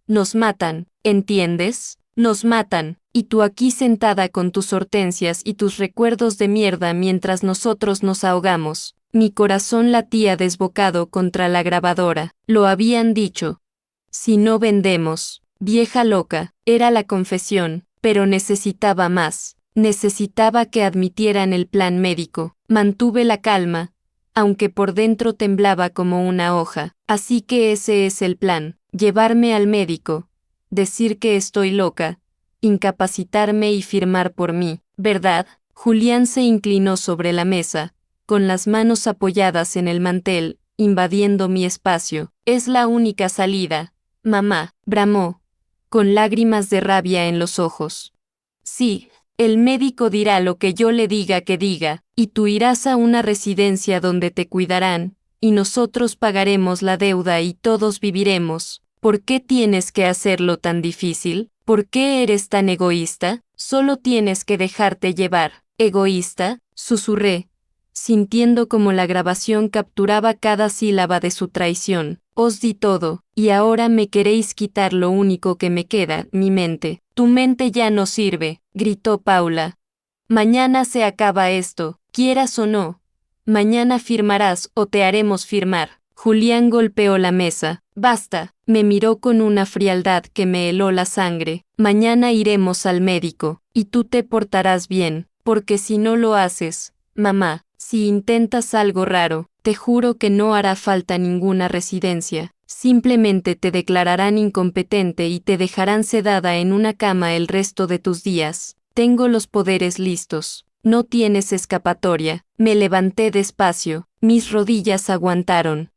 nos matan, ¿entiendes? Nos matan, y tú aquí sentada con tus hortensias y tus recuerdos de mierda mientras nosotros nos ahogamos. Mi corazón latía desbocado contra la grabadora. Lo habían dicho. Si no vendemos, vieja loca, era la confesión, pero necesitaba más. Necesitaba que admitieran el plan médico. Mantuve la calma, aunque por dentro temblaba como una hoja. Así que ese es el plan. Llevarme al médico, decir que estoy loca, incapacitarme y firmar por mí, ¿verdad? Julián se inclinó sobre la mesa, con las manos apoyadas en el mantel, invadiendo mi espacio. Es la única salida, mamá, bramó, con lágrimas de rabia en los ojos. Sí, el médico dirá lo que yo le diga que diga, y tú irás a una residencia donde te cuidarán, y nosotros pagaremos la deuda y todos viviremos. ¿Por qué tienes que hacerlo tan difícil? ¿Por qué eres tan egoísta? Solo tienes que dejarte llevar. ¿Egoísta?, susurré, sintiendo como la grabación capturaba cada sílaba de su traición. Os di todo, y ahora me queréis quitar lo único que me queda, mi mente. Tu mente ya no sirve, gritó Paula. Mañana se acaba esto, quieras o no. Mañana firmarás o te haremos firmar. Julián golpeó la mesa. Basta, me miró con una frialdad que me heló la sangre. Mañana iremos al médico, y tú te portarás bien, porque si no lo haces, mamá, si intentas algo raro, te juro que no hará falta ninguna residencia. Simplemente te declararán incompetente y te dejarán sedada en una cama el resto de tus días. Tengo los poderes listos. No tienes escapatoria. Me levanté despacio. Mis rodillas aguantaron.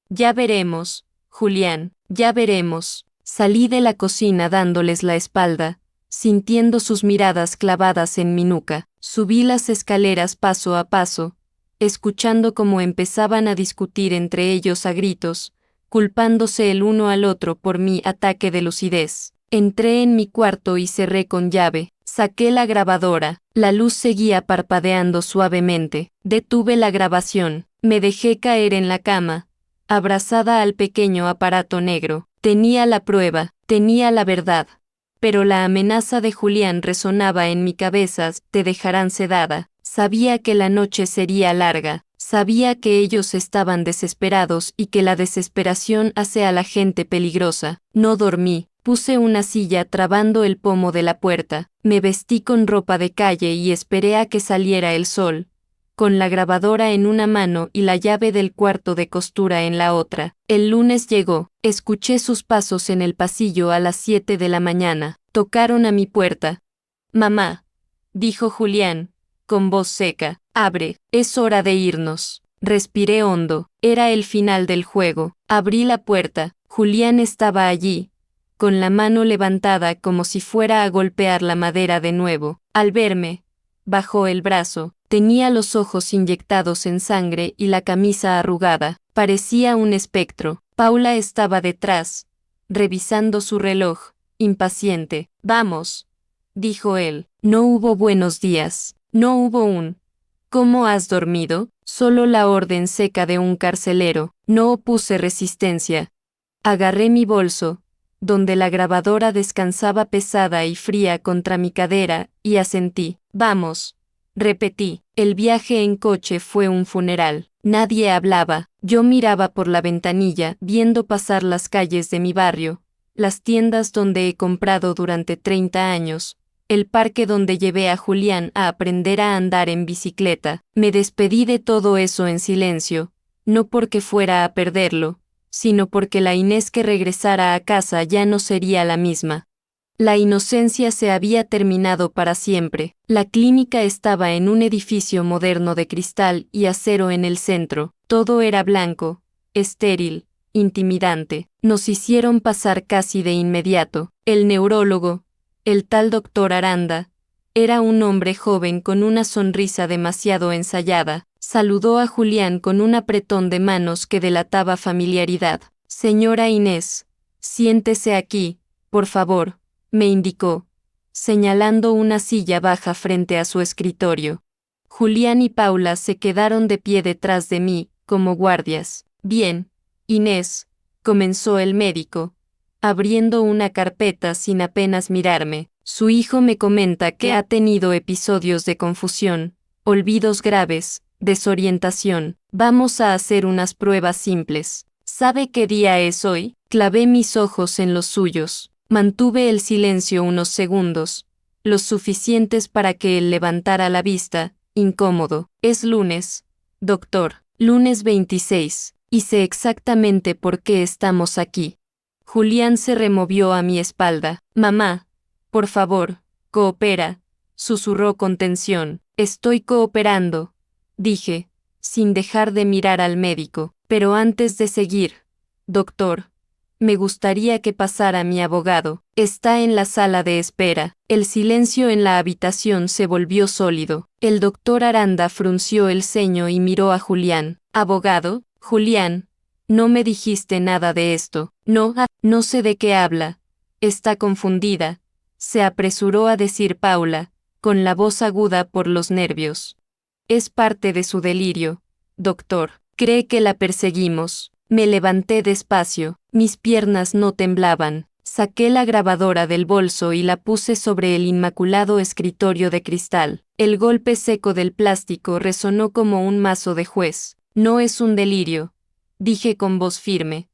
Ya veremos, Julián, ya veremos. Salí de la cocina dándoles la espalda, sintiendo sus miradas clavadas en mi nuca. Subí las escaleras paso a paso, escuchando cómo empezaban a discutir entre ellos a gritos, culpándose el uno al otro por mi ataque de lucidez. Entré en mi cuarto y cerré con llave. Saqué la grabadora. La luz seguía parpadeando suavemente. Detuve la grabación. Me dejé caer en la cama, abrazada al pequeño aparato negro. Tenía la prueba, tenía la verdad. Pero la amenaza de Julián resonaba en mi cabeza: te dejarán sedada. Sabía que la noche sería larga, sabía que ellos estaban desesperados y que la desesperación hace a la gente peligrosa. No dormí, puse una silla trabando el pomo de la puerta, me vestí con ropa de calle y esperé a que saliera el sol, con la grabadora en una mano y la llave del cuarto de costura en la otra. El lunes llegó, escuché sus pasos en el pasillo a las 7 de la mañana, tocaron a mi puerta. Mamá, dijo Julián, con voz seca, abre, es hora de irnos. Respiré hondo, era el final del juego. Abrí la puerta, Julián estaba allí, con la mano levantada como si fuera a golpear la madera de nuevo. Al verme, bajó el brazo, tenía los ojos inyectados en sangre y la camisa arrugada, parecía un espectro. Paula estaba detrás, revisando su reloj, impaciente. Vamos, dijo él. No hubo buenos días. No hubo un ¿cómo has dormido? Solo la orden seca de un carcelero. No opuse resistencia. Agarré mi bolso, donde la grabadora descansaba pesada y fría contra mi cadera, y asentí. Vamos. Repetí. El viaje en coche fue un funeral. Nadie hablaba. Yo miraba por la ventanilla, viendo pasar las calles de mi barrio, las tiendas donde he comprado durante 30 años, el parque donde llevé a Julián a aprender a andar en bicicleta. Me despedí de todo eso en silencio, no porque fuera a perderlo, sino porque la Inés que regresara a casa ya no sería la misma. La inocencia se había terminado para siempre. La clínica estaba en un edificio moderno de cristal y acero en el centro. Todo era blanco, estéril, intimidante. Nos hicieron pasar casi de inmediato. El neurólogo, el tal doctor Aranda, era un hombre joven con una sonrisa demasiado ensayada. Saludó a Julián con un apretón de manos que delataba familiaridad. Señora Inés, siéntese aquí, por favor, me indicó, señalando una silla baja frente a su escritorio. Julián y Paula se quedaron de pie detrás de mí, como guardias. Bien, Inés, comenzó el médico, abriendo una carpeta sin apenas mirarme. Su hijo me comenta que ha tenido episodios de confusión, olvidos graves, desorientación. Vamos a hacer unas pruebas simples. ¿Sabe qué día es hoy? Clavé mis ojos en los suyos. Mantuve el silencio unos segundos, los suficientes para que él levantara la vista, incómodo. Es lunes, doctor, lunes 26, y sé exactamente por qué estamos aquí. Julián se removió a mi espalda. Mamá, por favor, coopera, susurró con tensión. Estoy cooperando, dije, sin dejar de mirar al médico. Pero antes de seguir, doctor, me gustaría que pasara mi abogado. Está en la sala de espera. El silencio en la habitación se volvió sólido. El doctor Aranda frunció el ceño y miró a Julián. ¿Abogado? Julián, no me dijiste nada de esto. No, no sé de qué habla. Está confundida, se apresuró a decir Paula, con la voz aguda por los nervios. Es parte de su delirio, doctor. Cree que la perseguimos. Me levanté despacio, mis piernas no temblaban. Saqué la grabadora del bolso y la puse sobre el inmaculado escritorio de cristal. El golpe seco del plástico resonó como un mazo de juez. No es un delirio, dije con voz firme.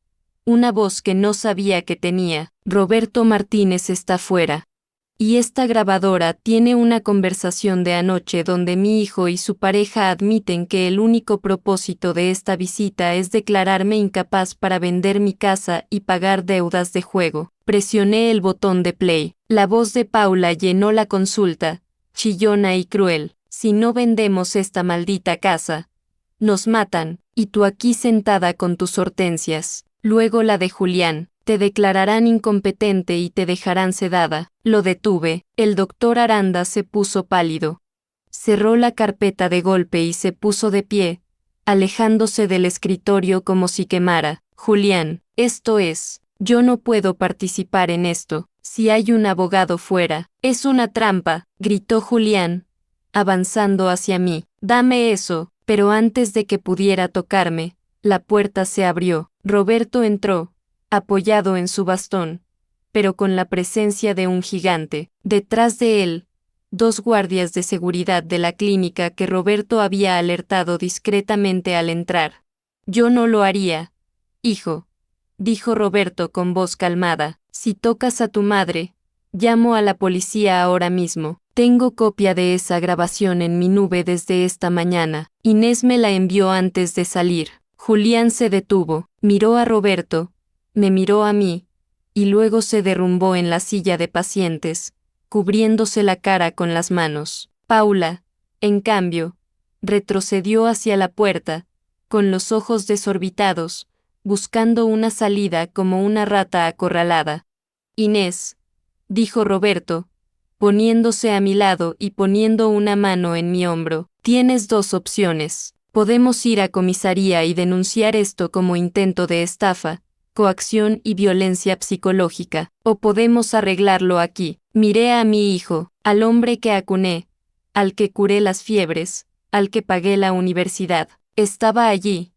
Una voz que no sabía que tenía. Roberto Martínez está fuera. Y esta grabadora tiene una conversación de anoche donde mi hijo y su pareja admiten que el único propósito de esta visita es declararme incapaz para vender mi casa y pagar deudas de juego. Presioné el botón de play. La voz de Paula llenó la consulta, chillona y cruel. Si no vendemos esta maldita casa, nos matan, y tú aquí sentada con tus hortensias. Luego la de Julián. Te declararán incompetente y te dejarán sedada. Lo detuve. El doctor Aranda se puso pálido. Cerró la carpeta de golpe y se puso de pie, alejándose del escritorio como si quemara. Julián, esto es, yo no puedo participar en esto. Si hay un abogado fuera, es una trampa, gritó Julián, avanzando hacia mí. Dame eso. Pero antes de que pudiera tocarme, la puerta se abrió. Roberto entró, apoyado en su bastón, pero con la presencia de un gigante. Detrás de él, 2 guardias de seguridad de la clínica que Roberto había alertado discretamente al entrar. Yo no lo haría, hijo, dijo Roberto con voz calmada. Si tocas a tu madre, llamo a la policía ahora mismo. Tengo copia de esa grabación en mi nube desde esta mañana. Inés me la envió antes de salir. Julián se detuvo, miró a Roberto, me miró a mí, y luego se derrumbó en la silla de pacientes, cubriéndose la cara con las manos. Paula, en cambio, retrocedió hacia la puerta, con los ojos desorbitados, buscando una salida como una rata acorralada. Inés, dijo Roberto, poniéndose a mi lado y poniendo una mano en mi hombro, tienes 2 opciones. Podemos ir a comisaría y denunciar esto como intento de estafa, coacción y violencia psicológica, o podemos arreglarlo aquí. Miré a mi hijo, al hombre que acuné, al que curé las fiebres, al que pagué la universidad. Estaba allí,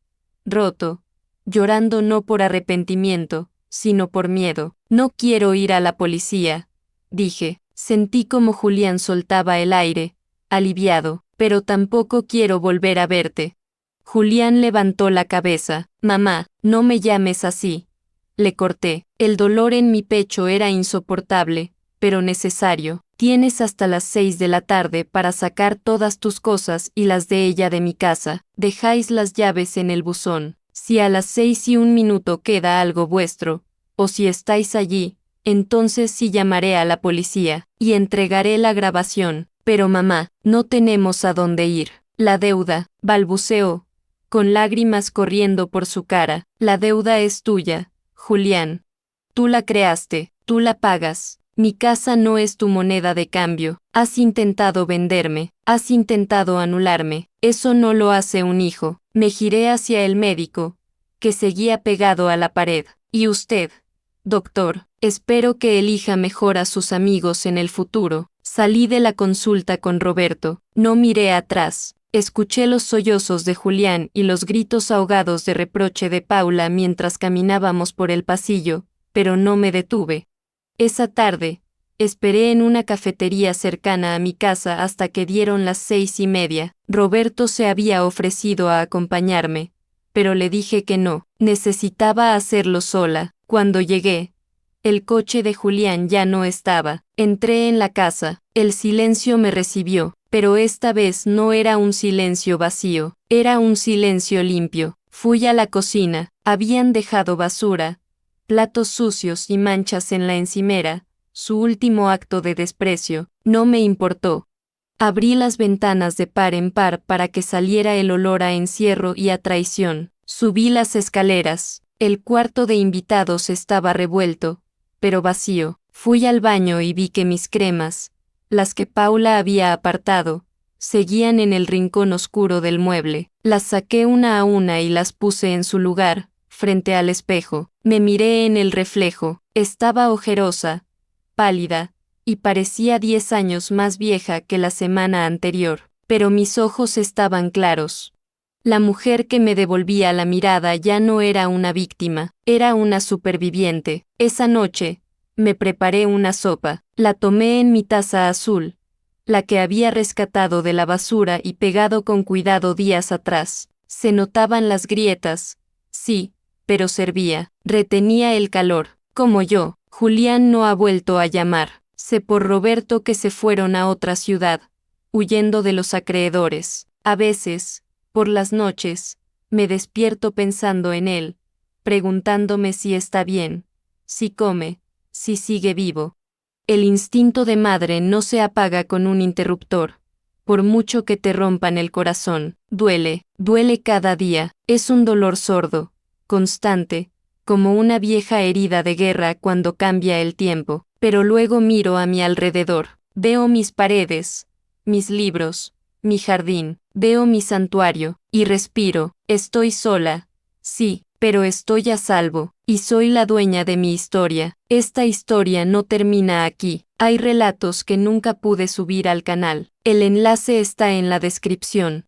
roto, llorando no por arrepentimiento, sino por miedo. No quiero ir a la policía, dije. Sentí como Julián soltaba el aire, aliviado, pero tampoco quiero volver a verte. Julián levantó la cabeza. Mamá, no me llames así. Le corté. El dolor en mi pecho era insoportable, pero necesario. Tienes hasta las 6 de la tarde para sacar todas tus cosas y las de ella de mi casa. Dejáis las llaves en el buzón. Si a las 6:01 queda algo vuestro, o si estáis allí, entonces sí llamaré a la policía, y entregaré la grabación. Pero mamá, no tenemos a dónde ir. La deuda, balbuceó, con lágrimas corriendo por su cara. La deuda es tuya, Julián. Tú la creaste, tú la pagas. Mi casa no es tu moneda de cambio. Has intentado venderme, has intentado anularme. Eso no lo hace un hijo. Me giré hacia el médico, que seguía pegado a la pared. ¿Y usted, doctor? Espero que elija mejor a sus amigos en el futuro. Salí de la consulta con Roberto. No miré atrás. Escuché los sollozos de Julián y los gritos ahogados de reproche de Paula mientras caminábamos por el pasillo, pero no me detuve. Esa tarde, esperé en una cafetería cercana a mi casa hasta que dieron las 6:30. Roberto se había ofrecido a acompañarme, pero le dije que no. Necesitaba hacerlo sola. Cuando llegué, el coche de Julián ya no estaba. Entré en la casa. El silencio me recibió, pero esta vez no era un silencio vacío, era un silencio limpio. Fui a la cocina. Habían dejado basura, platos sucios y manchas en la encimera, su último acto de desprecio. No me importó. Abrí las ventanas de par en par para que saliera el olor a encierro y a traición. Subí las escaleras. El cuarto de invitados estaba revuelto, pero vacío. Fui al baño y vi que mis cremas, las que Paula había apartado, seguían en el rincón oscuro del mueble. Las saqué una a una y las puse en su lugar, frente al espejo. Me miré en el reflejo. Estaba ojerosa, pálida, y parecía 10 años más vieja que la semana anterior, pero mis ojos estaban claros. La mujer que me devolvía la mirada ya no era una víctima, era una superviviente. Esa noche, me preparé una sopa. La tomé en mi taza azul, la que había rescatado de la basura y pegado con cuidado días atrás. Se notaban las grietas, sí, pero servía. Retenía el calor, como yo. Julián no ha vuelto a llamar. Sé por Roberto que se fueron a otra ciudad, huyendo de los acreedores. A veces, por las noches, me despierto pensando en él, preguntándome si está bien, si come, si sigue vivo. El instinto de madre no se apaga con un interruptor. Por mucho que te rompan el corazón, duele, duele cada día. Es un dolor sordo, constante, como una vieja herida de guerra cuando cambia el tiempo. Pero luego miro a mi alrededor. Veo mis paredes, mis libros, mi jardín, veo mi santuario, y respiro. Estoy sola, sí, pero estoy a salvo, y soy la dueña de mi historia. Esta historia no termina aquí. Hay relatos que nunca pude subir al canal. El enlace está en la descripción.